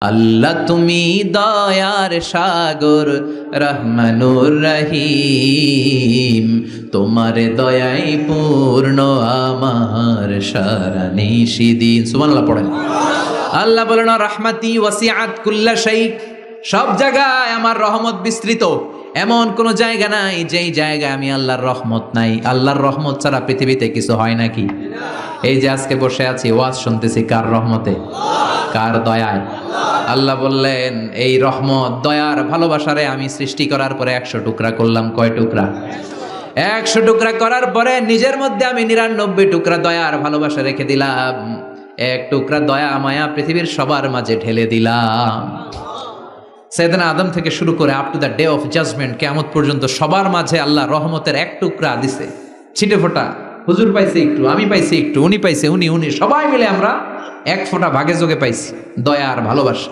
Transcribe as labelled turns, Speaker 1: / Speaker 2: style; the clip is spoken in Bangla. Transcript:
Speaker 1: আল্লাহ তুমি দয়ার সাগর রহমানুর রহিম, তোমার দয়াই পূর্ণ আমার সারা নিশিদিন। সুবহানাল্লাহ পড়েন। আল্লাহ বলেন রাহমাতি ওয়াসিআত কুল্লা শাই, সব জায়গায় আমার রহমত বিস্তৃত, এমন কোন জায়গা নাই যেই জায়গায় আমি আল্লাহর রহমত নাই। আল্লাহর রহমত ছাড়া পৃথিবীতে কিছু হয় নাকি? এই যে আজকে বসে আছি, ওয়াজ শুনতেছি, কার রহমতে, কার দয়ায়? আল্লাহ বললেন এই রহমত, দয়ার, ভালোবাসারে আমি সৃষ্টি করার পরে 100 টুকরা করলাম। কয় টুকরা? 100 টুকরা করার পরে নিজের মধ্যে আমি 99 টুকরা দয়ার ভালোবাসা রেখে দিলাম। 1 টুকরা দয়া মায়া পৃথিবীর সবার মাঝে ঢেলে দিলাম। সাইয়েদনা আদম থেকে শুরু করে up to the day of judgment, কিয়ামত পর্যন্ত সবার মাঝে আল্লাহ রহমতের 1 টুকরা দিছে, ছিটে ফোঁটা। হুজুর পাইছে একটু, আমি পাইছি একটু, উনি পাইছে, উনি সবাই মিলে আমরা 1 ফোঁটা ভাগে যোগে পাইছি দয়া আর ভালোবাসা।